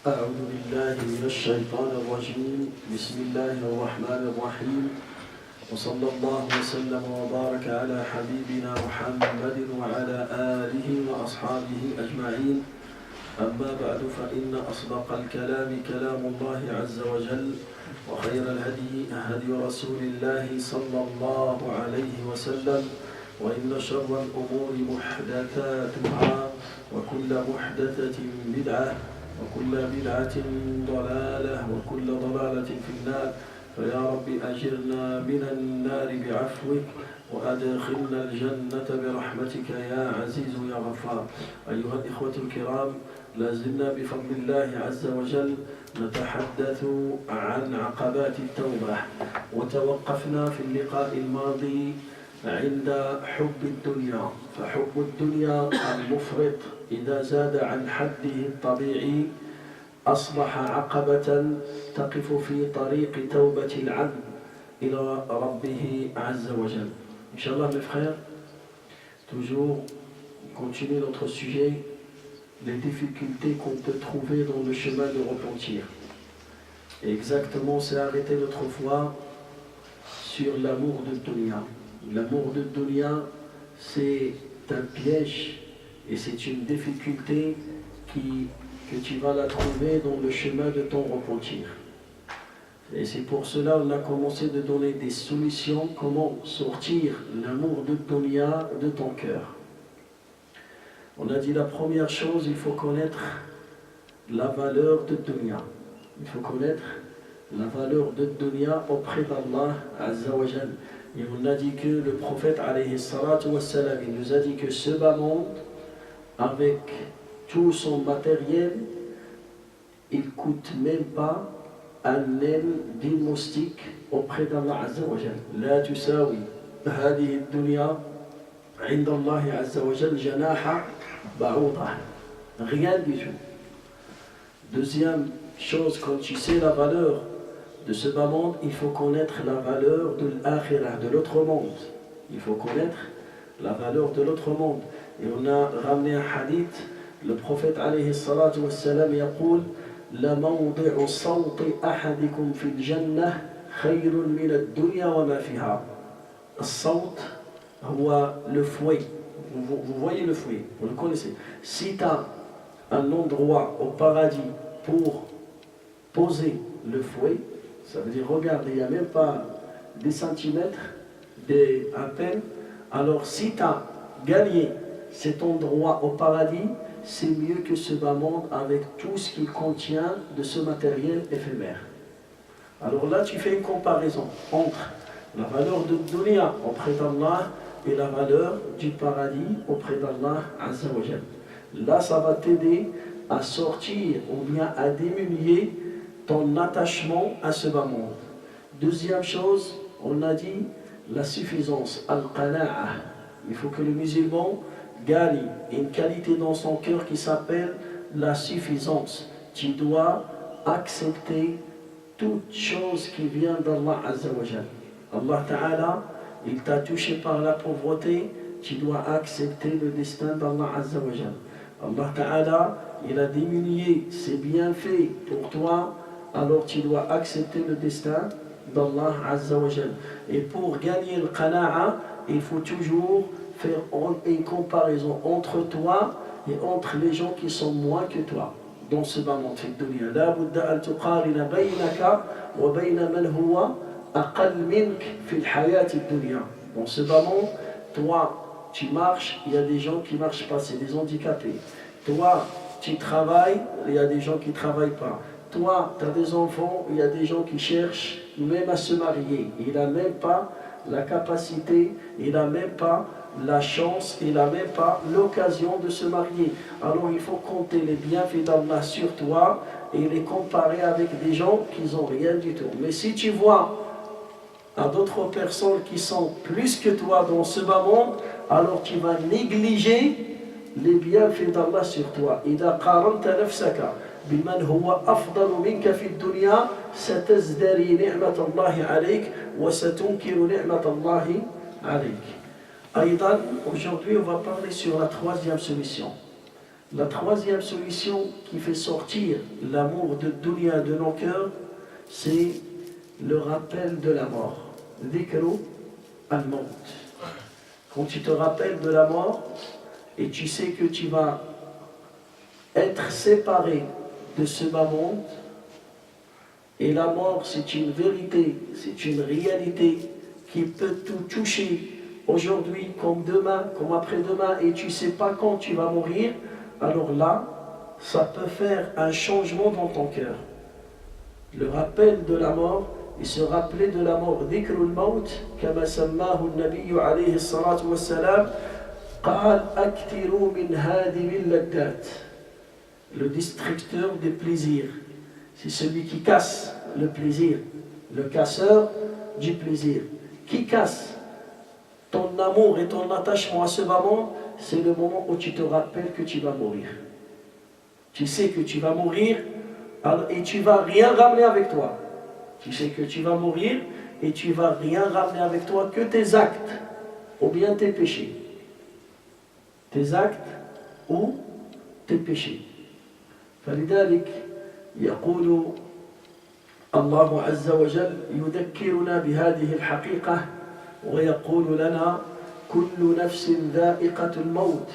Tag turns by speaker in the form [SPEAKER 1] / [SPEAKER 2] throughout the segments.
[SPEAKER 1] أعوذ بالله من الشيطان الرجيم بسم الله الرحمن الرحيم وصلى الله وسلم وبارك على حبيبنا محمد وعلى آله وأصحابه أجمعين أما بعد فإن أصدق الكلام كلام الله عز وجل وخير الهدي هدي رسول الله صلى الله عليه وسلم وإن شر الأمور محدثاتها وكل محدثة بدعة وكل بدعة ضلالة وكل ضلالة في النار فيا رب أجرنا من النار بعفوك وأدخلنا الجنة برحمتك يا عزيز يا غفار. أيها الإخوة الكرام، لازلنا بفضل الله عز وجل نتحدث عن عقبات التوبة، وتوقفنا في اللقاء الماضي عند حب الدنيا. فحب الدنيا المفرط إذا زاد عن حده الطبيعي أصبح عقبة تقف في طريق توبة العبد إلى ربه عز وجل. Inch'Allah mes frères, toujours continuer notre sujet, les difficultés qu'on peut trouver dans le chemin de repentir. Et exactement, on s'est arrêté l'autre fois sur l'amour de dunya. L'amour de dunya, c'est un piège et c'est une difficulté que tu vas la trouver dans le chemin de ton repentir. Et c'est pour cela qu'on a commencé de donner des solutions, comment sortir l'amour de dunya de ton cœur. On a dit la première chose, il faut connaître la valeur de dunya. Il faut connaître la valeur de dunya auprès d'Allah Azza wa Jal. Et on a dit que le prophète alayhi salatu wa salam, il nous a dit que ce bas monde, avec tout son matériel, il ne coûte même pas un aile d'une moustique auprès d'Allah Azza wa Jal. La tusawi هذه الدنيا عند الله عز وجل جناح بعوضة. Rien du tout. Deuxième chose, quand tu sais la valeur de ce bas monde, il faut connaître la valeur de l'akhirah, de l'autre monde. Il faut connaître la valeur de l'autre monde. Et on a ramené un hadith, le prophète alayhi salatu wa salam يقول لموضع صوت أحدكم في الجنة خير من الدنيا وما فيها. الصوت هو le fouet. Vous voyez le fouet, vous le connaissez. Si tu as un endroit au paradis pour poser le fouet, ça veut dire, regarde, il n'y a même pas des centimètres, à peine. Alors si tu as gagné cet endroit au paradis, c'est mieux que ce bas monde avec tout ce qu'il contient de ce matériel éphémère. Alors là, tu fais une comparaison entre la valeur de dunya auprès d'Allah et la valeur du paradis auprès d'Allah Azza wa Jal. Là, ça va t'aider à sortir ou bien à diminuer ton attachement à ce bas monde. Deuxième chose, on a dit la suffisance, al-qana'a. Il faut que le musulman gagne une qualité dans son cœur qui s'appelle la suffisance. Tu dois accepter toute chose qui vient d'Allah Azza wa Jal. Allah Ta'ala, il t'a touché par la pauvreté, tu dois accepter le destin d'Allah Azza wa Jal. Allah Ta'ala, il a diminué ses bienfaits pour toi, alors tu dois accepter le destin d'Allah Azza wa Jal. Et pour gagner le qana'a, il faut toujours faire une comparaison entre toi et entre les gens qui sont moins que toi dans ce bas monde de dunya. La budda an tuqarina baynaka wa bayna man huwa aqal mink fi al-hayat ad-dunya. Dans ce bas monde, toi tu marches, il y a des gens qui marchent pas, c'est des handicapés. Toi tu travailles, il y a des gens qui travaillent pas. Toi tu as des enfants, il y a des gens qui cherchent même à se marier. Il n'a même pas la capacité, il n'a même pas la chance, il n'a même pas l'occasion de se marier. Alors il faut compter les bienfaits d'Allah sur toi et les comparer avec des gens qui n'ont rien du tout. Mais si tu vois à d'autres personnes qui sont plus que toi dans ce bas monde, alors tu vas négliger les bienfaits d'Allah sur toi. إذا قارنت نفسك بمن هو أفضل منك في الدنيا ستزدري نعمة الله عليك وستنكر نعمة الله عليك. Aïdan, aujourd'hui on va parler sur la troisième solution. La troisième solution qui fait sortir l'amour de dunya de nos cœurs, c'est le rappel de la mort. Dhikru al-maut. Quand tu te rappelles de la mort et tu sais que tu vas être séparé de ce bas monde, et la mort c'est une vérité, c'est une réalité qui peut tout toucher aujourd'hui comme demain, comme après-demain, et tu ne sais pas quand tu vas mourir, alors là, ça peut faire un changement dans ton cœur. Le rappel de la mort et se rappeler de la mort. Dhikrul maut, kama sammahu an-nabiyyu alayhi salatu wassalam, qal aktiru min hadimi al-laddat. Le destructeur des plaisirs. C'est celui qui casse le plaisir. Le casseur du plaisir. Qui casse ton amour et ton attachement à ce moment, c'est le moment où tu te rappelles que tu vas mourir. Tu sais que tu vas mourir et tu ne vas rien ramener avec toi. Tu sais que tu vas mourir et tu ne vas rien ramener avec toi que tes actes ou bien tes péchés. Tes actes ou tes péchés. فلذلك يقول الله عز وجل يذكرنا بهذه الحقيقة ويقول لنا كل نفس ذائقة الموت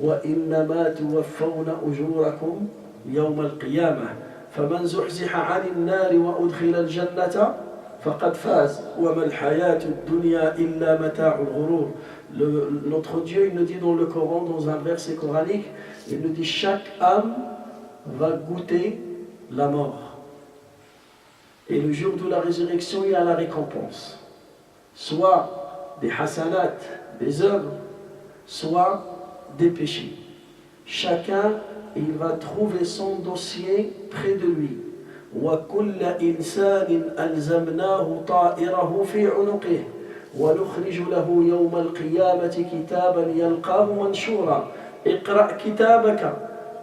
[SPEAKER 1] وإنما توفون أجوركم يوم القيامة فمن زحزح عن النار وأدخل الجنة فقد فاز وما الحياة الدنيا إلا متاع الغرور. Notre Dieu, il nous dit dans le Coran, dans un verset coranique, il nous dit chaque âme va goûter la mort. Et le jour de la résurrection, il y a la récompense. Soit des hasanat, des œuvres, soit des péchés. Chacun, il va trouver son dossier près de lui. وَكُلَّ إِنسَانٍ أَلْزَمْنَاهُ طَائِرَهُ فِي عُنُقِهِ وَنُخْرِجُ لَهُ يَوْمَ الْقِيَامَةِ كِتَابًا يَلْقَاهُ مَنْشُورًا اقْرَأْ كِتَابَكَ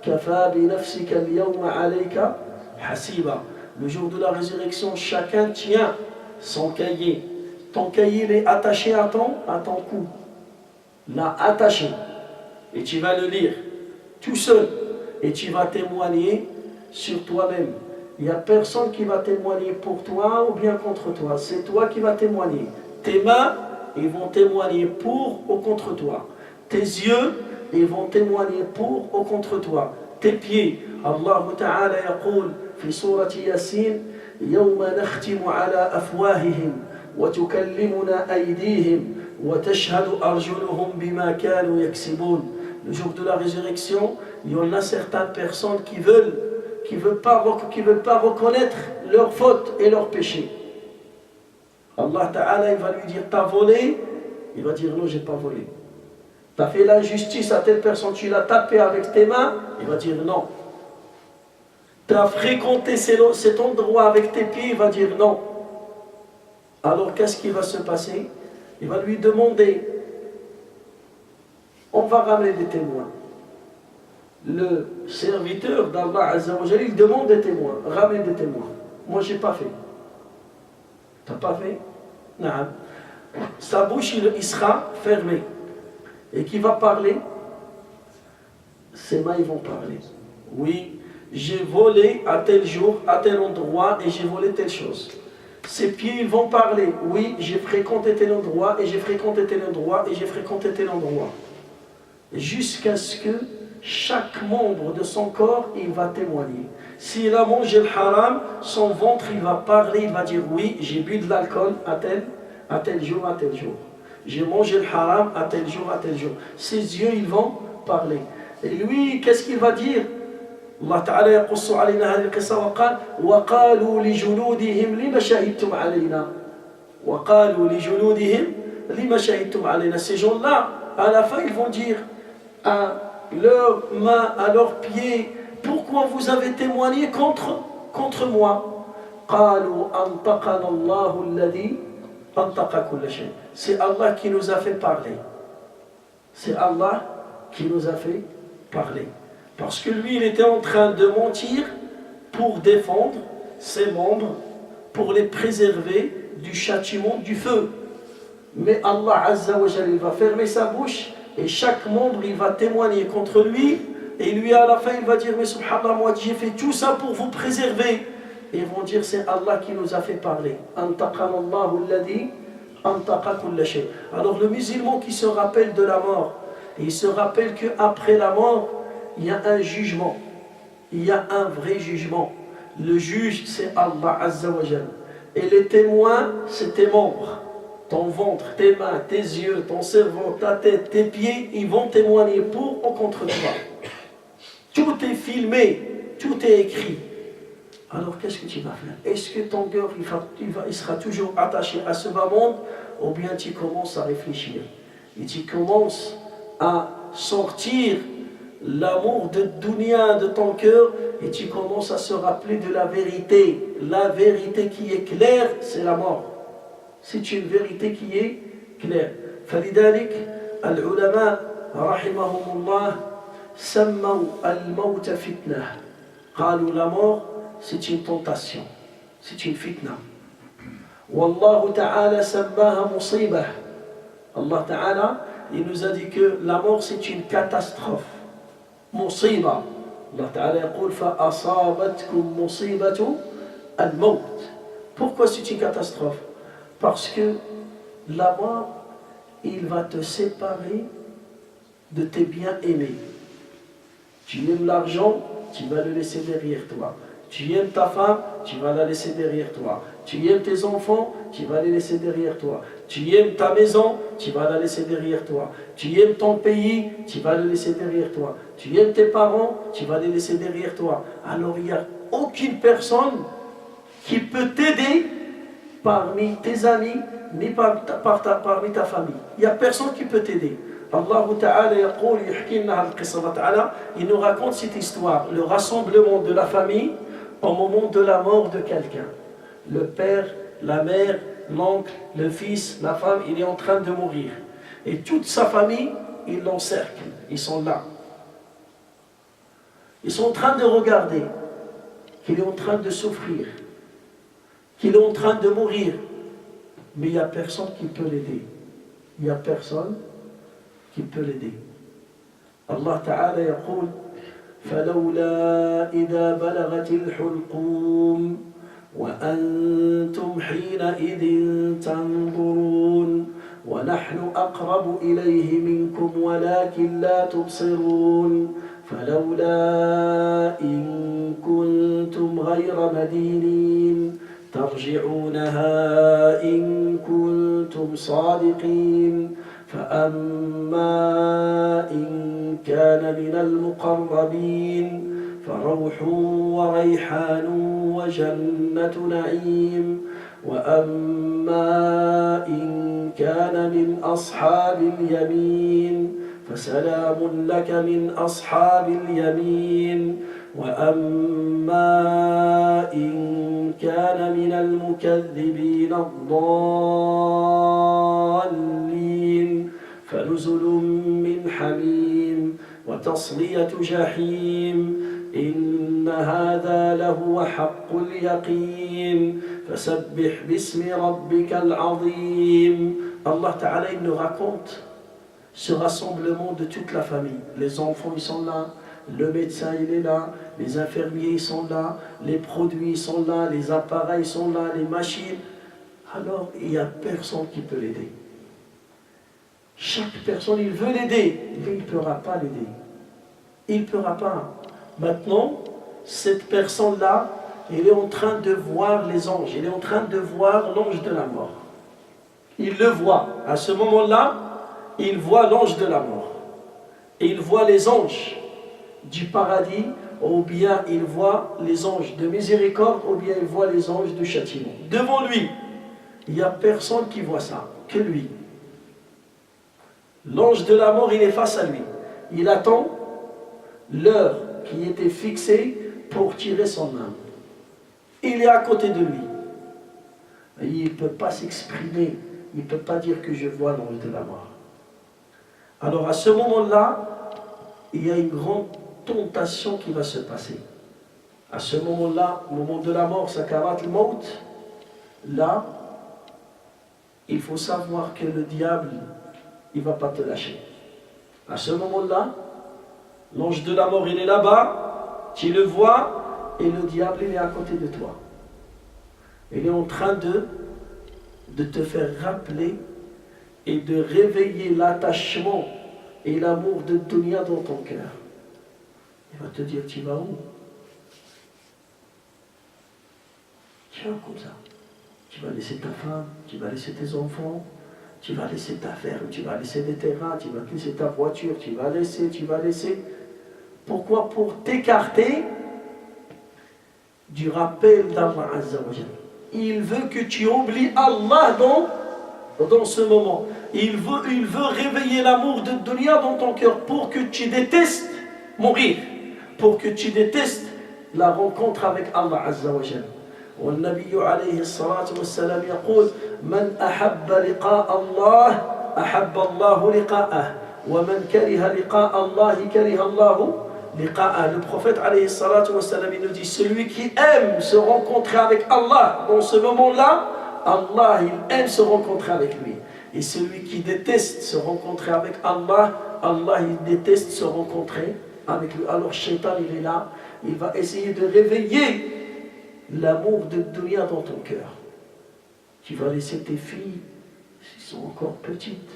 [SPEAKER 1] كَفَى بِنَفْسِكَ الْيَوْمَ عَلَيْكَ حَسِيبًا. Le jour de la résurrection, chacun tient son cahier. Ton cahier il est attaché à ton cou. Là, attaché. Et tu vas le lire tout seul. Et tu vas témoigner sur toi-même. Il n'y a personne qui va témoigner pour toi ou bien contre toi. C'est toi qui vas témoigner. Tes mains, ils vont témoigner pour ou contre toi. Tes yeux, ils vont témoigner pour ou contre toi. Tes pieds, Allah Ta'ala yaqul fi surati Yasin, yawma nakhtimu ala afwahihim wa tukallimuna aydihim wa tashhadu arjuluhum bima kanu yaksibun. Le jour de la résurrection, il y en a certaines personnes qui veulent pas reconnaître leurs fautes et leurs péchés. Allah Ta'ala, il va lui dire, t'as volé? Il va dire, non, j'ai pas volé. T'as fait l'injustice à telle personne, tu l'as tapé avec tes mains? Il va dire, non. T'as fréquenté cet endroit avec tes pieds? Il va dire, non. Alors, qu'est-ce qui va se passer? Il va lui demander, on va ramener des témoins. Le serviteur d'Allah Azza wa Jalla, il demande des témoins, ramène des témoins. Moi, j'ai pas fait. T'as pas fait? Non. Sa bouche, il sera fermée. Et qui va parler? Ses mains, ils vont parler. Oui, j'ai volé à tel jour, à tel endroit, et j'ai volé telle chose. Ses pieds, ils vont parler. Oui, j'ai fréquenté tel endroit, et j'ai fréquenté tel endroit, et j'ai fréquenté tel endroit. Jusqu'à ce que chaque membre de son corps, il va témoigner. S'il a mangé le haram, son ventre, il va parler, il va dire oui, j'ai bu de l'alcool à tel jour, à tel jour. J'ai mangé le haram à tel jour, à tel jour. Ses yeux, ils vont parler. Et lui, qu'est-ce qu'il va dire? Allah Ta'ala yaqussu alayna hadhihi al-qissa wa qala wa qalu li juludihim lima shahidtum alayna. Wa qalu li juludihim lima shahidtum alayna. Ces gens-là, à la fin, ils vont dire à leurs mains, à leurs pieds, pourquoi vous avez témoigné contre moi? قالوا أنطقنا الله الذي أنطق كل شيء. C'est Allah qui nous a fait parler. C'est Allah qui nous a fait parler. Parce que lui, il était en train de mentir pour défendre ses membres, pour les préserver du châtiment du feu. Mais Allah Azza wa Jalla, il va fermer sa bouche et chaque membre, il va témoigner contre lui et lui à la fin il va dire mais subhanallah, moi j'ai fait tout ça pour vous préserver. Et ils vont dire c'est Allah qui nous a fait parler. Antaqanallahu alladhi antaqa kulla shay. Alors le musulman qui se rappelle de la mort, et il se rappelle qu'après la mort, il y a un jugement. Il y a un vrai jugement. Le juge, c'est Allah Azza wa Jal. Et les témoins, c'est tes membres. Ton ventre, tes mains, tes yeux, ton cerveau, ta tête, tes pieds, ils vont témoigner pour ou contre toi. Tout est filmé, tout est écrit. Alors qu'est-ce que tu vas faire? Est-ce que ton cœur il sera toujours attaché à ce bas monde, ou bien tu commences à réfléchir et tu commences à sortir l'amour de dunya de ton cœur et tu commences à se rappeler de la vérité. La vérité qui est claire, c'est la mort. C'est une vérité qui est claire. فلذلك العلماء رحمهم الله سموا الموت فتنة. قالوا la mort c'est une tentation, c'est une fitna. Wallahu ta'ala sammaha musibah. Allah ta'ala, il nous a dit que la mort c'est une catastrophe. Musiba. Allah ta'ala yaqul fa asabatkum musibatu al-maut. Pourquoi c'est une catastrophe? Parce que la mort, il va te séparer de tes biens-aimés. Tu aimes l'argent, tu vas le laisser derrière toi. Tu aimes ta femme, tu vas la laisser derrière toi. Tu aimes tes enfants, tu vas les laisser derrière toi. Tu aimes ta maison, tu vas la laisser derrière toi. Tu aimes ton pays, tu vas le laisser derrière toi. Tu aimes tes parents, tu vas les laisser derrière toi. Alors il n'y a aucune personne qui peut t'aider parmi tes amis, ni parmi ta famille. Il n'y a personne qui peut t'aider. Allah Ta'ala il nous raconte cette histoire, le rassemblement de la famille au moment de la mort de quelqu'un. Le père, la mère, l'oncle, le fils, la femme, il est en train de mourir. Et toute sa famille, ils l'encerclent, ils sont là. Ils sont en train de regarder qu'il est en train de souffrir, qu'il est en train de mourir. Mais il n'y a personne qui peut l'aider. Il n'y a personne qui peut l'aider. Allah Ta'ala yaqul فلولا إذا بلغت الحلقوم وأنتم حينئذ تنظرون ونحن أقرب إليه منكم ولكن لا تبصرون فلولا إن كنتم غير مدينين ترجعونها إن كنتم صادقين فأما إن كان من المقربين فروح وريحان وجنة نعيم وأما إن كان من أصحاب اليمين فسلام لك من أصحاب اليمين وأما إن كان من المكذبين الضالين فنزل من حميم وتصلية جحيم إن هذا لهو حق اليقين فسبح باسم ربك العظيم. Allah Ta'ala il nous raconte ce rassemblement de toute la famille. Les enfants ils sont là, le médecin il est là, les infirmiers ils sont là, les produits ils sont là, les appareils sont là, les machines. Alors il n'y a personne qui peut l'aider. Chaque personne il veut l'aider, mais il ne pourra pas l'aider. Il ne pourra pas. Maintenant, cette personne-là, elle est en train de voir les anges, elle est en train de voir l'ange de la mort. Il le voit. À ce moment-là, il voit l'ange de la mort. Et il voit les anges du paradis, ou bien il voit les anges de miséricorde, ou bien il voit les anges de châtiment. Devant lui, il n'y a personne qui voit ça, que lui. L'ange de la mort, il est face à lui. Il attend l'heure qui était fixée pour tirer son âme. Il est à côté de lui. Et il ne peut pas s'exprimer. Il ne peut pas dire que je vois l'ange de la mort. Alors à ce moment-là, il y a une grande tentation qui va se passer. À ce moment-là, au moment de la mort, sakarat al-maut, là, il faut savoir que le diable, il ne va pas te lâcher. À ce moment-là, L'ange de la mort, il est là-bas, tu le vois, et le diable, il est à côté de toi. Il est en train de te faire rappeler et de réveiller l'attachement et l'amour de dunya dans ton cœur. Il va te dire, tu vas où? Tiens, comme ça. Tu vas laisser ta femme, tu vas laisser tes enfants, tu vas laisser ta ferme, tu vas laisser des terrains, tu vas laisser ta voiture, tu vas laisser. Pourquoi? Pour t'écarter du rappel d'Allah Azza wa Jalla. Il veut que tu oublies Allah dans ce moment. Il veut réveiller l'amour de dunya dans ton cœur pour que tu détestes mourir, pour que tu détestes la rencontre avec Allah Azza wa Jalla. والنبي عليه الصلاة والسلام يقول من أحب لقاء الله أحب الله لقاءه ومن كره لقاء الله كره الله لقاءه. Le prophète عليه الصلاة والسلام il nous dit, celui qui aime se rencontrer avec Allah dans ce moment-là, Allah il aime se rencontrer avec lui. Et celui qui déteste se rencontrer avec Allah, Allah il déteste se rencontrer avec lui. Alors Shaitan il est là, il va essayer de réveiller l'amour de dunya dans ton cœur. Tu vas laisser tes filles, si sont encore petites,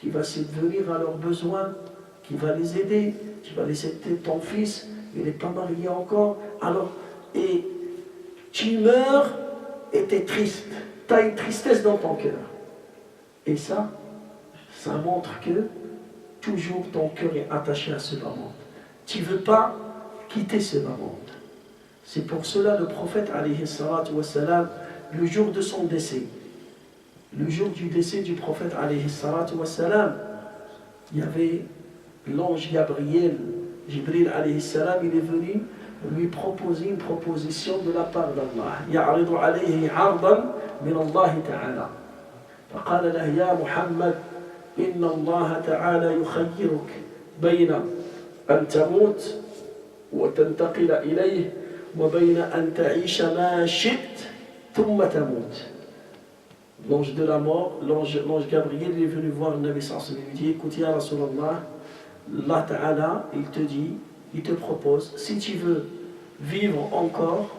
[SPEAKER 1] qui va subvenir à leurs besoins, qui va les aider. Tu vas laisser ton fils, il n'est pas marié encore. Alors, et tu meurs et tu es triste. Tu as une tristesse dans ton cœur. Et ça montre que toujours ton cœur est attaché à ce bas-monde. Tu ne veux pas quitter ce bas-monde. C'est pour cela le prophète, alayhi salatu wassalam, le jour de son décès, le jour du décès du prophète, alayhi salatu wassalam, il y avait l'ange Gabriel, Jibril, alayhi salam, il est venu lui proposer une proposition de la part d'Allah. Ya'ridu alayhi 'ardan min Allah ta'ala. فقال له يا محمد إن الله تعالى يخيرك بين أن تموت وتنتقل إليه وبين أن تعيش ما شئت ثم تموت. L'ange de la mort, l'ange Gabriel, il est venu voir le Nabi sallallahu alayhi wa sallam. Il lui dit, écoute, ya Rasulallah, Allah Ta'ala, il te dit, il te propose, si tu veux vivre encore,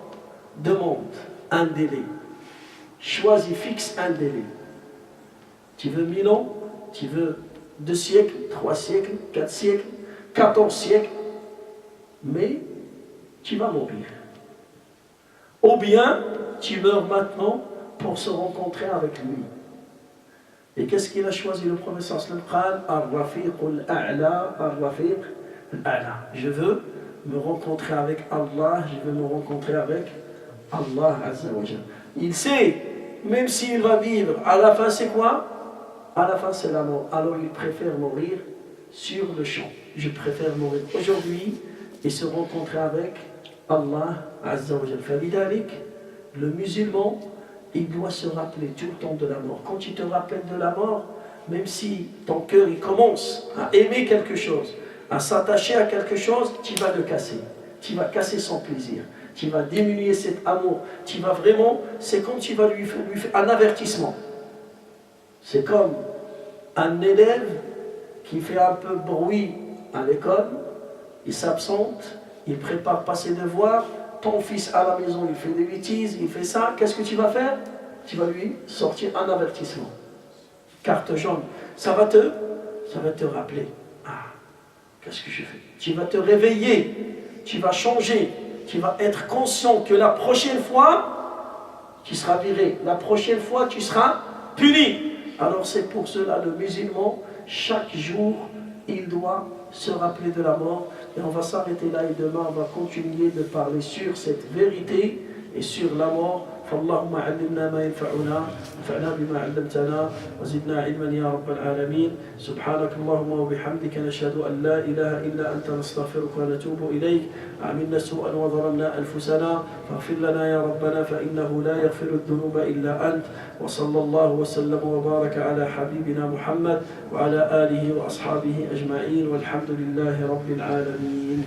[SPEAKER 1] demande un délai. Choisis, fixe un délai. Tu veux 1000 ans, tu veux 2 siècles, 3 siècles, 4 siècles, 14 siècles, mais tu vas mourir. Ou bien, tu meurs maintenant pour se rencontrer avec lui. Et qu'est-ce qu'il a choisi le professeur sallallahu alayhi wa sallam? Je veux me rencontrer avec Allah, je veux me rencontrer avec Allah Azza wa Jalla. Il sait, même s'il va vivre, à la fin c'est quoi? À la fin c'est la mort. Alors il préfère mourir sur le champ. Je préfère mourir aujourd'hui et se rencontrer avec Allah Azza wa Jalla. Le musulman, il doit se rappeler tout le temps de la mort. Quand tu te rappelles de la mort, même si ton cœur il commence à aimer quelque chose, à s'attacher à quelque chose, tu vas le casser. Tu vas casser son plaisir. Tu vas diminuer cet amour. Tu vas vraiment, c'est comme tu vas lui faire un avertissement. C'est comme un élève qui fait un peu bruit à l'école, il s'absente, il prépare pas ses devoirs, ton fils à la maison, il fait des bêtises, il fait ça, qu'est-ce que tu vas faire? Tu vas lui sortir un avertissement. Carte jaune. Ça va te rappeler. Ah, qu'est-ce que je fais? Tu vas te réveiller, tu vas changer, tu vas être conscient que la prochaine fois, tu seras viré. La prochaine fois, tu seras puni. Alors c'est pour cela, le musulman, chaque jour, il doit se rappeler de la mort. Et on va s'arrêter là et demain on va continuer de parler sur cette vérité et sur la mort. فاللهم علمنا ما ينفعنا وانفعنا بما علمتنا وزدنا علما يا رب العالمين. سبحانك اللهم وبحمدك نشهد أن لا إله إلا أنت نستغفرك ونتوب إليك. عملنا سوءا وظلمنا أنفسنا فاغفر لنا يا ربنا فإنه لا يغفر الذنوب إلا أنت. وصلى الله وسلم وبارك على حبيبنا محمد وعلى آله وأصحابه أجمعين والحمد لله رب العالمين.